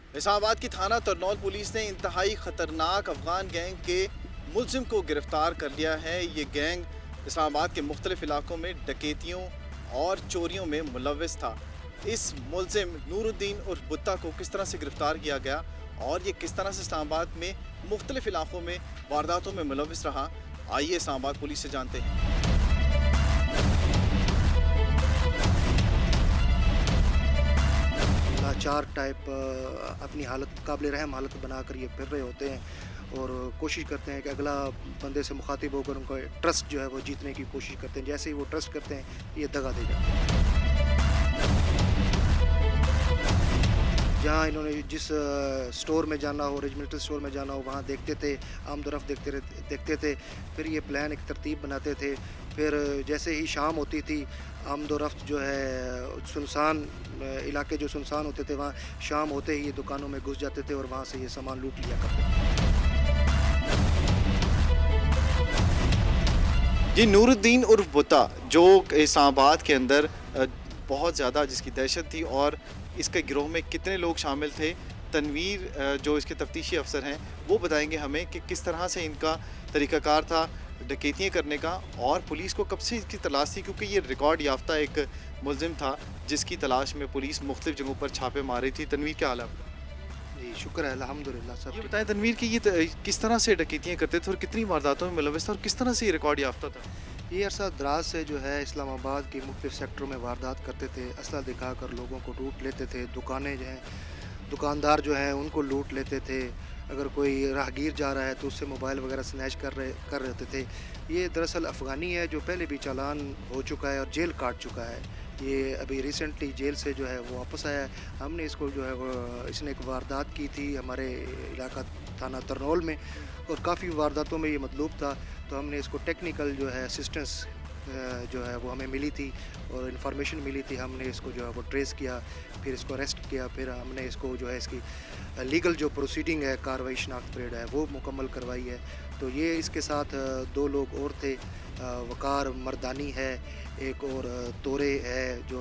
इस्लामाबाद की थाना तरनौल पुलिस ने इंतहाई ख़तरनाक अफ़गान गैंग के मुलजिम को गिरफ़्तार कर लिया है। ये गैंग इस्लामाबाद के मुख्तलिफ़ इलाकों में डकैतियों और चोरियों में मुलव्वस था। इस मुलजिम नूरुद्दीन उर्फ बुत्ता को किस तरह से गिरफ़्तार किया गया और ये किस तरह से इस्लामाबाद में मुख्तलिफ़ इलाकों में वारदातों में मुलव्वस रहा, आइए इस्लामाबाद पुलिस से जानते हैं। लाचार टाइप अपनी हालत काबिल रहम हालत बनाकर ये फिर रहे होते हैं और कोशिश करते हैं कि अगला बंदे से मुखातिब होकर उनको ट्रस्ट जो है वो जीतने की कोशिश करते हैं। जैसे ही वो ट्रस्ट करते हैं ये दगा दे जाते हैं। जहाँ इन्होंने जिस स्टोर में जाना हो, रेजिमेंटल स्टोर में जाना हो, वहाँ देखते थे, आमदोरफ़्त देखते थे। फिर ये प्लान एक तरतीब बनाते थे। फिर जैसे ही शाम होती थी, आमदोरफ़्त जो है सुनसान इलाके जो सुनसान होते थे, वहाँ शाम होते ही ये दुकानों में घुस जाते थे और वहाँ से ये सामान लूट लिया करते थे। जी, नूरुद्दीन उर्फ बुत्ता जो इस्लामाबाद के अंदर बहुत ज़्यादा जिसकी दहशत थी और इसके गिरोह में कितने लोग शामिल थे, तनवीर जो इसके तफ्तीशी अफसर हैं वो बताएंगे हमें कि किस तरह से इनका तरीक़ाकार था डकैतियाँ करने का और पुलिस को कब से इसकी तलाश थी, क्योंकि ये रिकॉर्ड याफ्ता एक मुलजिम था जिसकी तलाश में पुलिस मुख्तलिफ जगहों पर छापे मार रही थी। तनवीर, क्या हाल है आपका? जी शुक्र है, अल्हम्दुलिल्लाह सब ये ठीक। बताएं तनवीर कि ये किस तरह से डकैतियाँ करते थे और कितनी वारदातों में मुलव्वस था और किस तरह से ये रिकॉर्ड याफ्ता था? ये अरसा दराज से जो है इस्लामाबाद के मुख्तलिफ सेक्टरों में वारदात करते थे। असला दिखाकर लोगों को लूट लेते थे। दुकानें जो हैं, दुकानदार जो हैं उनको लूट लेते थे। अगर कोई राहगीर जा रहा है तो उससे मोबाइल वगैरह स्नैच कर रहते थे। ये दरअसल अफ़गानी है जो पहले भी चालान हो चुका है और जेल काट चुका है। ये अभी रिसेंटली जेल से जो है वो वापस आया है। हमने इसको जो है वो इसने एक वारदात की थी हमारे इलाका थाना तरनौल में और काफ़ी वारदातों में ये मतलूब था। तो हमने इसको टेक्निकल जो है असिस्टेंस जो है वो हमें मिली थी और इन्फॉर्मेशन मिली थी। हमने इसको जो है वो ट्रेस किया, फिर इसको अरेस्ट किया, फिर हमने इसको जो है इसकी लीगल जो प्रोसीडिंग है, कार्रवाई शनाख्त परेड है, वो मुकम्मल करवाई है। तो ये इसके साथ दो लोग और थे, वकार मर्दानी है, एक और तोरे है जो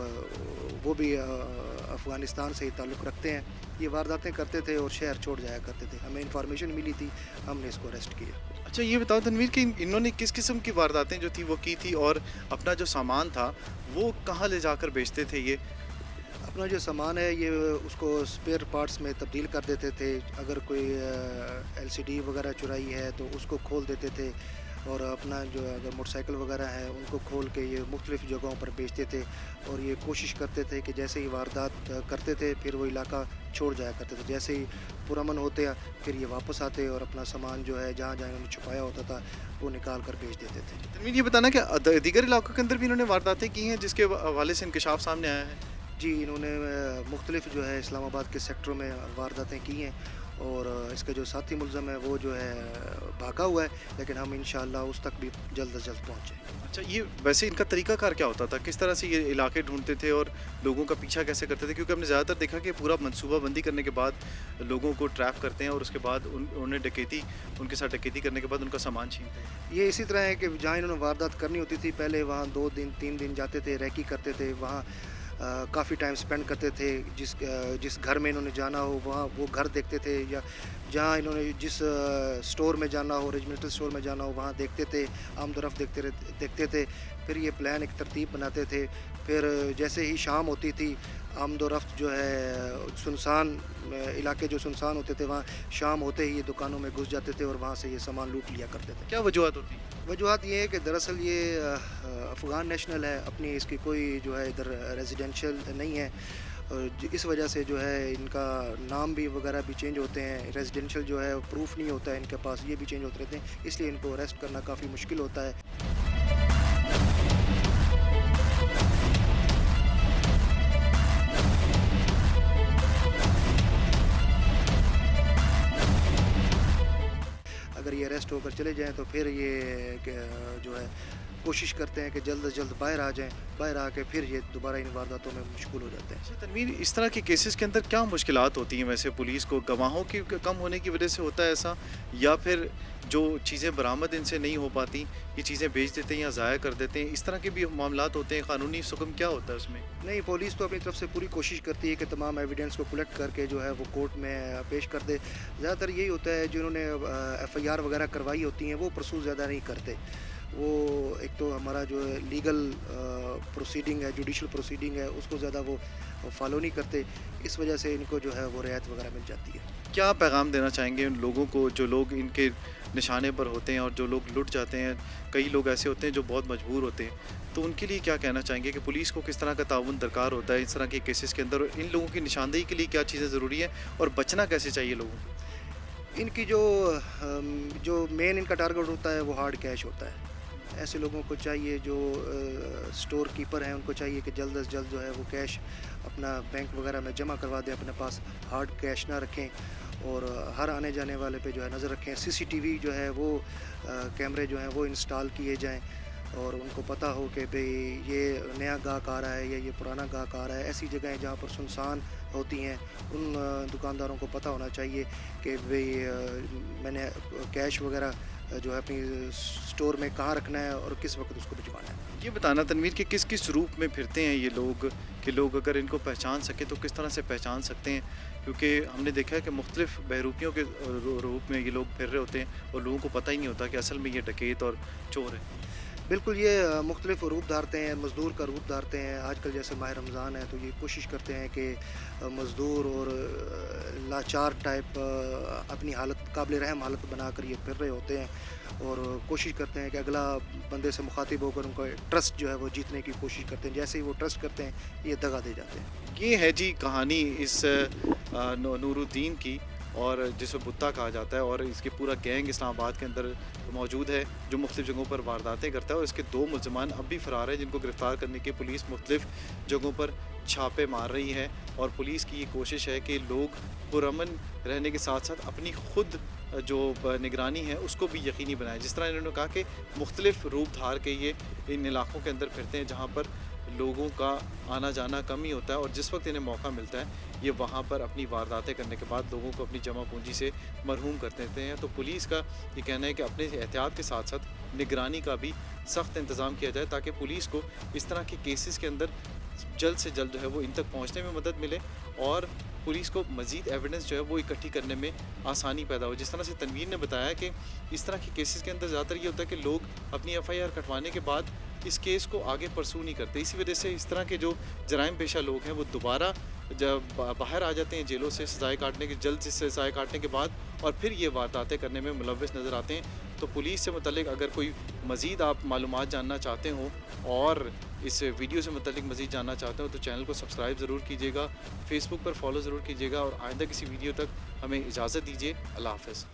वो भी अफ़गानिस्तान से ही ताल्लुक़ रखते हैं। ये वारदातें करते थे और शहर छोड़ जाया करते थे। हमें इन्फॉर्मेशन मिली थी, हमने इसको अरेस्ट किया। अच्छा, ये बताओ तनवीर कि इन्होंने किस किस्म की वारदातें जो थी वो की थी और अपना जो सामान था वो कहाँ ले जाकर बेचते थे ये? अपना जो सामान है ये उसको स्पेयर पार्ट्स में तब्दील कर देते थे। अगर कोई एलसीडी वगैरह चुराई है तो उसको खोल देते थे और अपना जो अगर मोटरसाइकिल वगैरह है उनको खोल के ये मुख्तलिफ़ जगहों पर बेचते थे और ये कोशिश करते थे कि जैसे ही वारदात करते थे फिर वो इलाका छोड़ जाया करते थे। जैसे ही पुरअमन होते हैं फिर ये वापस आते और अपना सामान जो है जहाँ जहाँ इन्होंने छुपाया होता था वो निकाल कर बेच देते थे। तनवीर, ये बताना कि दीगर इलाकों के अंदर भी इन्होंने वारदातें की हैं जिसके हवाले से इंकशाफ सामने आया है? जी, इन्होंने मुख्तलिफ़ जो है इस्लामाबाद के सेक्टरों में वारदातें की हैं और इसका जो साथी मुलज़म है वो जो है भागा हुआ है, लेकिन हम इंशाअल्लाह उस तक भी जल्द अज जल्द पहुँचेंगे। अच्छा, ये वैसे इनका तरीकाकार क्या होता था? किस तरह से ये इलाके ढूंढते थे और लोगों का पीछा कैसे करते थे? क्योंकि हमने ज़्यादातर देखा कि पूरा मनसूबाबंदी करने के बाद लोगों को ट्रैप करते हैं और उसके बाद उन्हें उनके साथ डकैती करने के बाद उनका सामान छीनते हैं। ये इसी तरह है कि जहाँ इन्होंने वारदात करनी होती थी पहले वहाँ 2 दिन 3 दिन जाते थे, रेकी करते थे, वहाँ काफ़ी टाइम स्पेंड करते थे। जिस घर में इन्होंने जाना हो वहाँ वो घर देखते थे या जहाँ इन्होंने जिस स्टोर में जाना हो, रेजिमेंटल स्टोर में जाना हो, वहाँ देखते थे, आमदोरफ़्त देखते थे। फिर ये प्लान एक तरतीब बनाते थे। फिर जैसे ही शाम होती थी, आमदोरफ़्त जो है सुनसान इलाके जो सुनसान होते थे, वहाँ शाम होते ही ये दुकानों में घुस जाते थे और वहाँ से ये सामान लूट लिया करते थे। क्या वजूहत होती? वजूहत ये है कि दरअसल ये अफ़गान नेशनल है, अपनी इसकी कोई जो है इधर रेजिडेंशियल नहीं है और इस वजह से जो है इनका नाम भी वगैरह भी चेंज होते हैं। रेजिडेंशियल जो है प्रूफ नहीं होता है इनके पास, ये भी चेंज होते रहते हैं, इसलिए इनको अरेस्ट करना काफ़ी मुश्किल होता है। अगर ये अरेस्ट होकर चले जाएँ तो फिर ये जो है کوشش کرتے ہیں کہ جلد از جلد باہر آ جائیں، باہر آ کے پھر یہ دوبارہ ان وارداتوں میں مشغول ہو جاتے ہیں۔ اچھا تنویر، اس طرح کے کیسز کے اندر کیا مشکلات ہوتی ہیں ویسے پولیس کو؟ گواہوں کی کم ہونے کی وجہ سے ہوتا ہے ایسا، یا پھر جو چیزیں برآمد ان سے نہیں ہو پاتی یہ چیزیں بیچ دیتے ہیں یا ضائع کر دیتے ہیں، اس طرح کے بھی معاملات ہوتے ہیں؟ قانونی حکم کیا ہوتا ہے اس میں؟ نہیں، پولیس تو اپنی طرف سے پوری کوشش کرتی ہے کہ تمام ایویڈنس کو کلیکٹ کر کے جو ہے وہ کورٹ میں پیش کر دے۔ زیادہ تر یہی ہوتا ہے جنہوں نے ایف آئی آر وغیرہ کروائی ہوتی ہیں وہ پرسو زیادہ نہیں کرتے۔ وہ ایک تو ہمارا جو لیگل پروسیڈنگ ہے، جوڈیشل پروسیڈنگ ہے، اس کو زیادہ وہ فالو نہیں کرتے، اس وجہ سے ان کو جو ہے وہ رعایت وغیرہ مل جاتی ہے۔ کیا پیغام دینا چاہیں گے ان لوگوں کو جو لوگ ان کے نشانے پر ہوتے ہیں اور جو لوگ لٹ جاتے ہیں؟ کئی لوگ ایسے ہوتے ہیں جو بہت مجبور ہوتے ہیں، تو ان کے لیے کیا کہنا چاہیں گے کہ پولیس کو کس طرح کا تعاون درکار ہوتا ہے اس طرح کے کیسز کے اندر، اور ان لوگوں کی نشاندہی کے لیے کیا چیزیں ضروری ہیں اور بچنا کیسے چاہیے لوگوں کو؟ ان کی جو مین ان کا ٹارگٹ ہوتا ہے وہ ہارڈ کیش ہوتا ہے۔ ایسے لوگوں کو چاہیے جو سٹور کیپر ہیں، ان کو چاہیے کہ جلد از جلد جو ہے وہ کیش اپنا بینک وغیرہ میں جمع کروا دیں، اپنے پاس ہارڈ کیش نہ رکھیں، اور ہر آنے جانے والے پہ جو ہے نظر رکھیں۔ سی سی ٹی وی جو ہے وہ کیمرے جو ہیں وہ انسٹال کیے جائیں، اور ان کو پتہ ہو کہ بھئی یہ نیا گاہک آ رہا ہے یا یہ پرانا گاہک آ رہا ہے۔ ایسی جگہیں جہاں پر سنسان ہوتی ہیں ان دکانداروں کو پتہ ہونا چاہیے کہ بھئی میں نے کیش وغیرہ جو ہے اپنی سٹور میں کہاں رکھنا ہے اور کس وقت اس کو بھجوانا ہے۔ یہ بتانا تنویر کہ کس کس روپ میں پھرتے ہیں یہ لوگ، کہ لوگ اگر ان کو پہچان سکیں تو کس طرح سے پہچان سکتے ہیں؟ کیونکہ ہم نے دیکھا ہے کہ مختلف بہروپیوں کے روپ میں یہ لوگ پھر رہے ہوتے ہیں اور لوگوں کو پتہ ہی نہیں ہوتا کہ اصل میں یہ ڈکیت اور چور ہے۔ بالکل، یہ مختلف روپ دھارتے ہیں، مزدور کا روپ دھارتے ہیں۔ آج کل جیسے ماہ رمضان ہے تو یہ کوشش کرتے ہیں کہ مزدور اور لاچار ٹائپ اپنی حالت قابل رحم حالت بنا کر یہ پھر رہے ہوتے ہیں، اور کوشش کرتے ہیں کہ اگلا بندے سے مخاطب ہو کر ان کا ٹرسٹ جو ہے وہ جیتنے کی کوشش کرتے ہیں۔ جیسے ہی وہ ٹرسٹ کرتے ہیں یہ دغا دے جاتے ہیں۔ یہ ہے جی کہانی اس نور الدین کی، اور جس کو بتا کہا جاتا ہے، اور اس کے پورا گینگ اسلام آباد کے اندر موجود ہے جو مختلف جگہوں پر وارداتیں کرتا ہے، اور اس کے 2 ملزمان اب بھی فرار ہیں جن کو گرفتار کرنے کی پولیس مختلف جگہوں پر چھاپے مار رہی ہے، اور پولیس کی یہ کوشش ہے کہ لوگ پرامن رہنے کے ساتھ ساتھ اپنی خود جو نگرانی ہے اس کو بھی یقینی بنائے۔ جس طرح انہوں نے کہا کہ مختلف روپ دھار کے یہ ان علاقوں کے اندر پھرتے ہیں جہاں پر لوگوں کا آنا جانا کم ہی ہوتا ہے، اور جس وقت انہیں موقع ملتا ہے یہ وہاں پر اپنی وارداتیں کرنے کے بعد لوگوں کو اپنی جمع پونجی سے محروم کر دیتے ہیں۔ تو پولیس کا یہ کہنا ہے کہ اپنے احتیاط کے ساتھ ساتھ نگرانی کا بھی سخت انتظام کیا جائے تاکہ پولیس کو اس طرح کے کیسز کے اندر جلد سے جلد جو ہے وہ ان تک پہنچنے میں مدد ملے، اور پولیس کو مزید ایویڈنس جو ہے وہ اکٹھی کرنے میں آسانی پیدا ہو۔ جس طرح سے تنویر نے بتایا کہ اس طرح کے کیسز کے اندر زیادہ تر یہ ہوتا ہے کہ لوگ اپنی ایف آئی آر کٹوانے کے بعد اس کیس کو آگے پرسو نہیں کرتے، اسی وجہ سے اس طرح کے جو جرائم پیشہ لوگ ہیں وہ دوبارہ جب باہر آ جاتے ہیں جیلوں سے سزائے کاٹنے کے جلد سے سزائے کاٹنے کے بعد، اور پھر یہ وارداتیں کرنے میں ملوث نظر آتے ہیں۔ تو پولیس سے متعلق اگر کوئی مزید آپ معلومات جاننا چاہتے ہوں اور اس ویڈیو سے متعلق مزید جاننا چاہتے ہو تو چینل کو سبسکرائب ضرور کیجیے گا، فیس بک پر فالو ضرور کیجیے گا، اور آئندہ کسی ویڈیو تک ہمیں اجازت دیجیے۔ اللہ حافظ۔